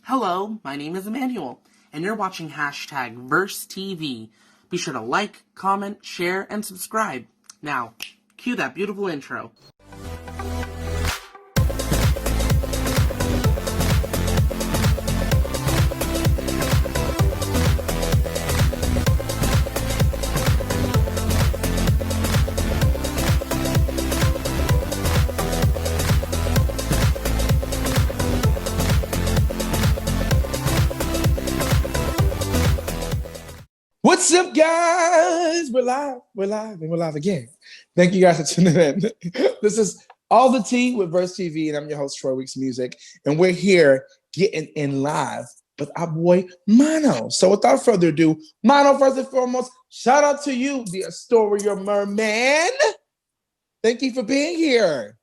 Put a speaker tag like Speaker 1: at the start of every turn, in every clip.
Speaker 1: Hello, my name is Emanuel, and you're watching hashtag VerseTV. Be sure to like, comment, share, and subscribe. Now, cue that beautiful intro.
Speaker 2: What's up, guys? And we're live again. Thank you guys for tuning in. This is All the Tea with Verse TV, and I'm your host, Troy Weeks Music, and we're here getting in live with our boy Mano. So without further ado, Mano, first and foremost, shout out to you, the Astoria Merman. Thank you for being here.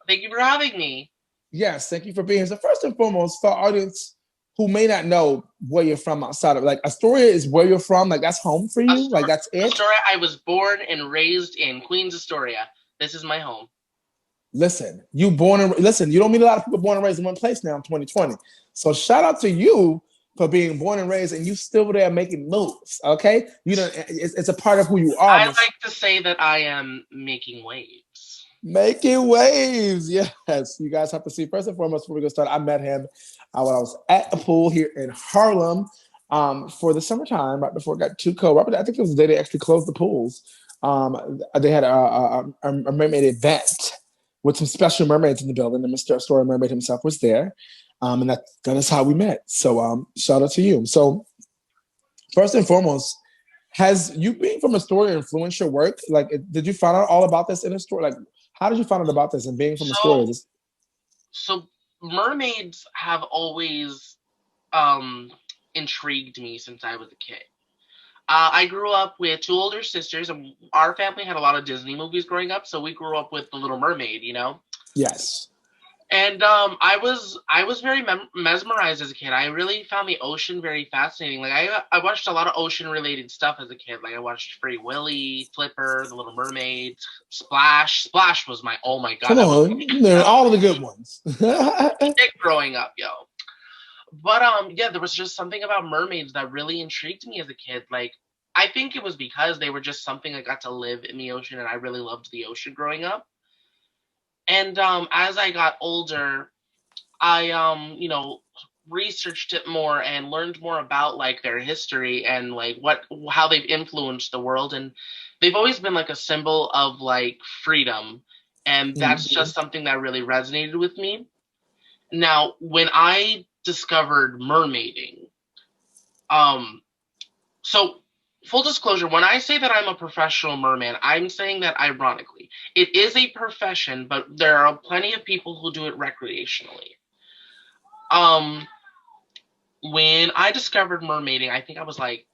Speaker 1: Thank you for having me.
Speaker 2: Yes, thank you for being here. So first and foremost, for our audience who may not know where you're from outside of, like, Astoria is where you're from, like that's home for you, like that's it.
Speaker 1: Astoria, I was born and raised in Queens, Astoria. This is my home.
Speaker 2: Listen, you don't meet a lot of people born and raised in one place now in 2020. So shout out to you for being born and raised, and you still there making moves. Okay, it's a part of who you are.
Speaker 1: I like to say that I am making waves.
Speaker 2: Making waves, yes. You guys have to see, first and foremost, before we go start, I met him when I was at the pool here in Harlem for the summertime, right before it got too cold. I think it was the day they actually closed the pools. They had a mermaid event with some special mermaids in the building, and Mr. Astoria Mermaid himself was there. And that is how we met. So shout out to you. So first and foremost, has you being from Astoria influenced your work? Like, did you find out all about this in Astoria? Like, how did you find out about this and being from Astoria?
Speaker 1: So mermaids have always intrigued me since I was a kid. I grew up with two older sisters, and our family had a lot of Disney movies growing up, so we grew up with The Little Mermaid, you know?
Speaker 2: Yes.
Speaker 1: And I was very mesmerized as a kid. I really found the ocean very fascinating. Like I watched a lot of ocean related stuff as a kid. Like I watched Free Willy, Flipper, The Little Mermaid, Splash. Splash was oh my god.
Speaker 2: Come on, all of the good ones.
Speaker 1: Growing up, yo. But yeah, there was just something about mermaids that really intrigued me as a kid. Like I think it was because they were just something I got to live in the ocean, and I really loved the ocean growing up. And as I got older, I researched it more and learned more about like their history and like how they've influenced the world, and they've always been like a symbol of like freedom, and that's just something that really resonated with me. Now, when I discovered mermaiding, so full disclosure, when I say that I'm a professional merman, I'm saying that ironically. It is a profession, but there are plenty of people who do it recreationally. When I discovered mermaiding, I think I was like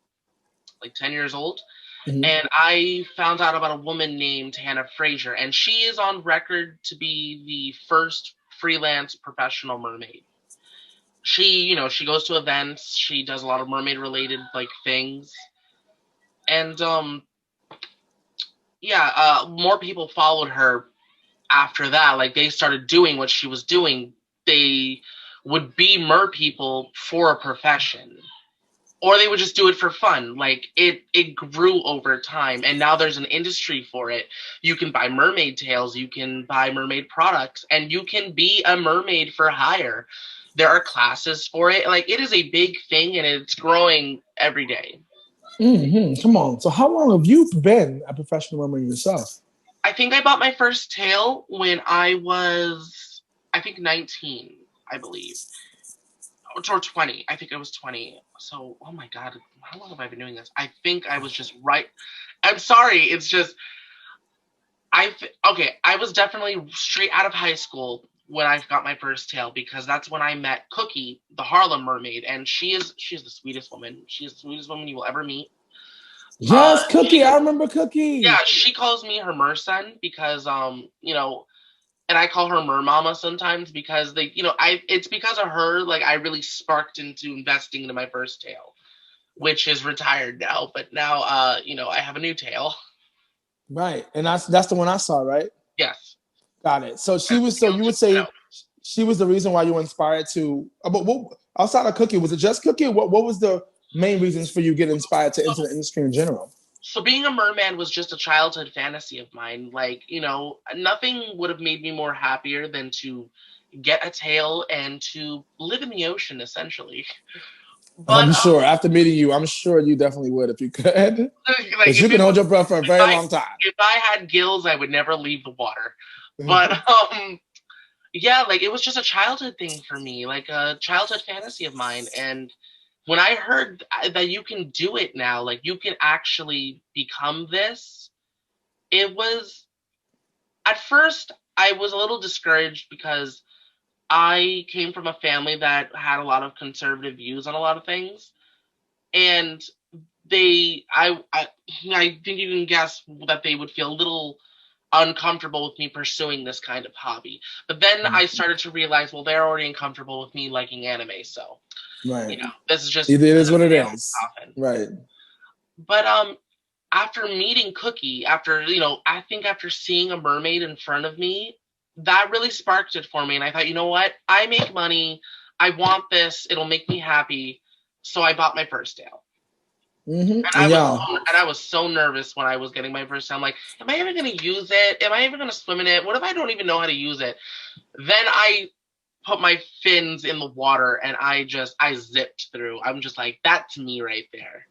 Speaker 1: 10 years old, and I found out about a woman named Hannah Fraser, and she is on record to be the first freelance professional mermaid. She goes to events, she does a lot of mermaid related like things. And more people followed her after that. Like they started doing what she was doing. They would be mer people for a profession, or they would just do it for fun. Like it grew over time, and now there's an industry for it. You can buy mermaid tails, you can buy mermaid products, and you can be a mermaid for hire. There are classes for it. Like it is a big thing, and it's growing every day.
Speaker 2: Come on. So how long have you been a professional mermaid yourself?
Speaker 1: I think I bought my first tail when I was, 19, I believe. Or 20. I think I was 20. So, oh my god, how long have I been doing this? I think I was just right. I'm sorry, it's just, I was definitely straight out of high school when I got my first tail, because that's when I met Cookie, the Harlem mermaid, and she's the sweetest woman. She is the sweetest woman you will ever meet.
Speaker 2: Yes, Cookie. I remember Cookie.
Speaker 1: Yeah, she calls me her mer son because and I call her mer mama sometimes because it's because of her, like I really sparked into investing into my first tail, which is retired now, but now I have a new tail.
Speaker 2: Right, and that's the one I saw, right?
Speaker 1: Yes.
Speaker 2: Got it. So she was. So you would say she was the reason why you were inspired to. But what, outside of Cookie, was it just Cookie? What was the main reasons for you getting inspired to enter the industry in general?
Speaker 1: So being a merman was just a childhood fantasy of mine. Like, nothing would have made me more happier than to get a tail and to live in the ocean, essentially. But
Speaker 2: I'm sure after meeting you, I'm sure you definitely would if you could,
Speaker 1: like
Speaker 2: because you can hold your breath for a
Speaker 1: if
Speaker 2: very
Speaker 1: I
Speaker 2: long time.
Speaker 1: if I had gills, I would never leave the water. But yeah, like it was just a childhood thing for me, like a childhood fantasy of mine. And when I heard that you can do it now, like you can actually become this, it was at first I was a little discouraged because I came from a family that had a lot of conservative views on a lot of things, and I think you can guess that they would feel a little uncomfortable with me pursuing this kind of hobby. But then I started to realize, well, they're already uncomfortable with me liking anime, so
Speaker 2: Right.
Speaker 1: this is just
Speaker 2: It is
Speaker 1: the
Speaker 2: what it
Speaker 1: nail in
Speaker 2: is.
Speaker 1: the coffin.
Speaker 2: Right.
Speaker 1: But after meeting Cookie, after I think after seeing a mermaid in front of me, that really sparked it for me, and I thought, you know what? I make money. I want this. It'll make me happy. So I bought my first tail. And
Speaker 2: Yeah.
Speaker 1: I was so nervous when I was getting my first tail. I'm like, am I ever gonna use it? Am I ever gonna swim in it? What if I don't even know how to use it? Then I put my fins in the water and I zipped through. I'm just like, that's me right there.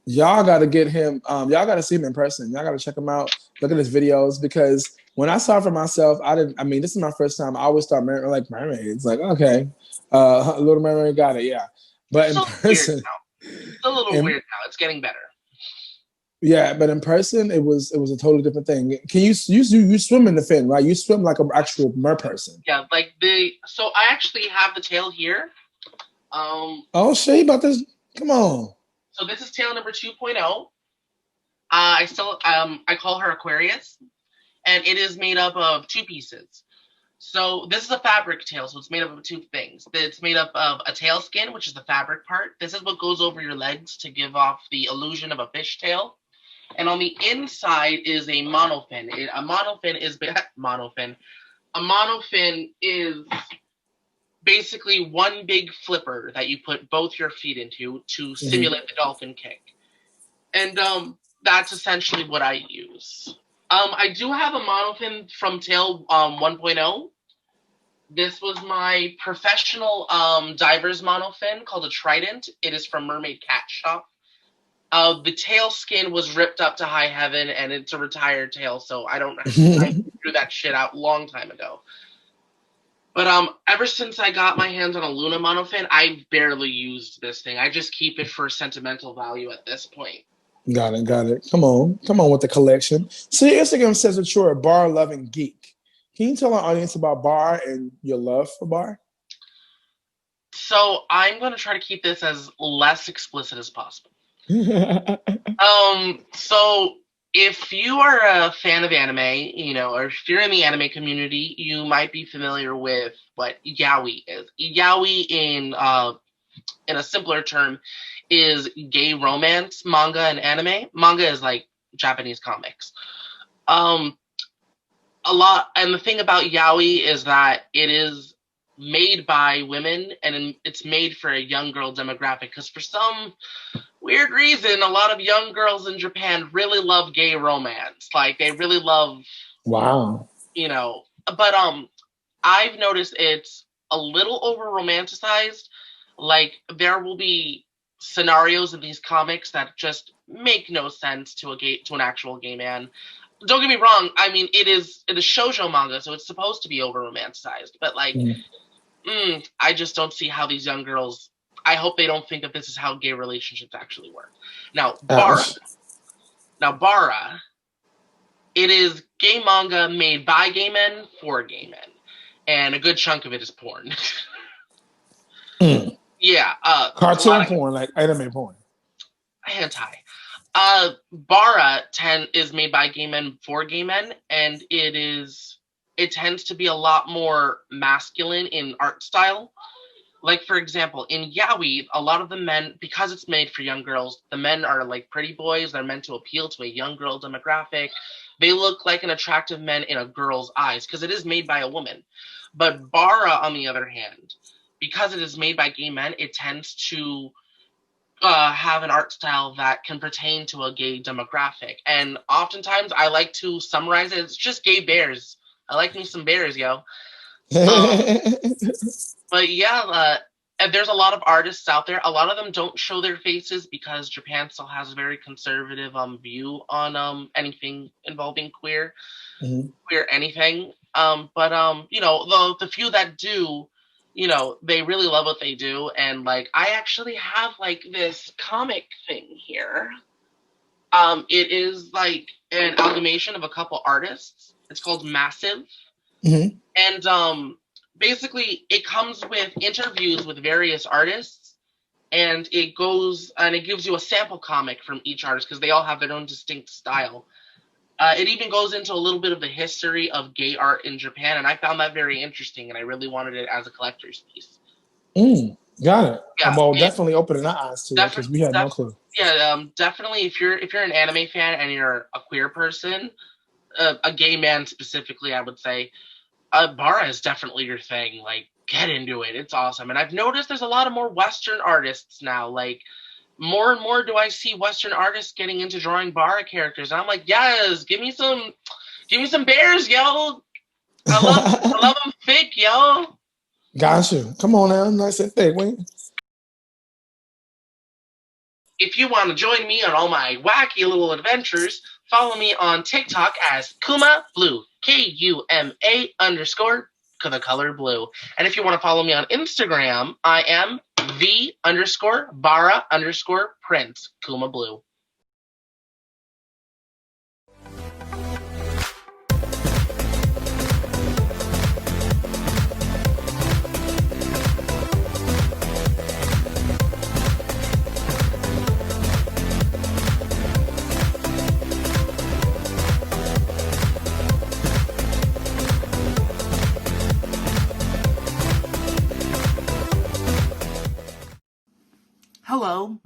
Speaker 2: Y'all got to get him. Y'all got to see him in person. Y'all got to check him out. Look at his videos, because when I saw it for myself, I didn't. I mean, this is my first time. I always thought like mermaids. Like, okay, Little Mermaid got it. Yeah, but
Speaker 1: It's
Speaker 2: in
Speaker 1: a little weird
Speaker 2: person,
Speaker 1: now. It's a little weird now. It's getting better.
Speaker 2: yeah, but in person, it was a totally different thing. Can you swim in the fin, right? You swim like an actual mer person.
Speaker 1: Yeah, like so I actually have the tail here.
Speaker 2: Oh, shit, about this. Come on.
Speaker 1: So this is tail number 2.0. I call her Aquarius, and it is made up of two pieces. So this is a fabric tail, so it's made up of two things. It's made up of a tail skin, which is the fabric part. This is what goes over your legs to give off the illusion of a fish tail. And on the inside is a monofin. A monofin is monofin. A monofin is basically one big flipper that you put both your feet into to simulate the dolphin kick. And that's essentially what I use. I do have a monofin from Tail 1.0. This was my professional diver's monofin called a Trident. It is from Mermaid Cat Shop. The tail skin was ripped up to high heaven, and it's a retired tail, so I threw that shit out a long time ago. But ever since I got my hands on a Luna monofin, I've barely used this thing. I just keep it for sentimental value at this point.
Speaker 2: Got it. Come on with the collection. So your Instagram says that you're a bar loving geek. Can you tell our audience about bar and your love for bar?
Speaker 1: So I'm going to try to keep this as less explicit as possible. So if you are a fan of anime, or if you're in the anime community, you might be familiar with what yaoi is. Yaoi, in a simpler term, is gay romance manga and anime. Manga is like Japanese comics. And the thing about yaoi is that it is made by women, and it's made for a young girl demographic, because for some weird reason, a lot of young girls in Japan really love gay romance. Like, they really love,
Speaker 2: wow,
Speaker 1: but I've noticed it's a little over romanticized. Like, there will be scenarios in these comics that just make no sense to an actual gay man. Don't get me wrong, I mean, it is shoujo manga, so it's supposed to be over romanticized, but like I just don't see how these young girls, I hope they don't think that this is how gay relationships actually work. Now, Bara. It is gay manga made by gay men for gay men, and a good chunk of it is porn. Yeah.
Speaker 2: Cartoon porn, like anime porn.
Speaker 1: Hentai. Bara is made by gay men for gay men, and it tends to be a lot more masculine in art style. Like, for example, in yaoi, a lot of the men, because it's made for young girls, the men are like pretty boys. They're meant to appeal to a young girl demographic. They look like an attractive man in a girl's eyes, because it is made by a woman. But Bara, on the other hand, because it is made by gay men, it tends to have an art style that can pertain to a gay demographic. And oftentimes I like to summarize it. It's just gay bears. I like me some bears, yo. Um, but yeah, and there's a lot of artists out there. A lot of them don't show their faces because Japan still has a very conservative view on anything involving
Speaker 2: Mhm.
Speaker 1: queer anything. But you know, the few that do, you know, they really love what they do. And like, I actually have like this comic thing here. It is like an amalgamation of a couple artists. It's called Massive,
Speaker 2: Mhm.
Speaker 1: and basically it comes with interviews with various artists, and it gives you a sample comic from each artist because they all have their own distinct style. It even goes into a little bit of the history of gay art in Japan, and I found that very interesting, and I really wanted it as a collector's piece.
Speaker 2: Got it.
Speaker 1: Yeah,
Speaker 2: Well,
Speaker 1: it
Speaker 2: definitely opening our eyes to it because we had no clue.
Speaker 1: yeah, definitely. If you're an anime fan and you're a queer person, a gay man specifically, I would say, Bara is definitely your thing. Like, get into it. It's awesome. And I've noticed there's a lot of more Western artists now. Like, more and more do I see Western artists getting into drawing Bara characters. And I'm like, yes, give me some bears, yo. I love them thick, yo.
Speaker 2: Got you. Come on now, nice and thick. Wait.
Speaker 1: If you want to join me on all my wacky little adventures, follow me on TikTok as Kuma Blue, KUMA underscore the color blue. And if you want to follow me on Instagram, I am the underscore Bara underscore Prince, Kuma Blue. Hello.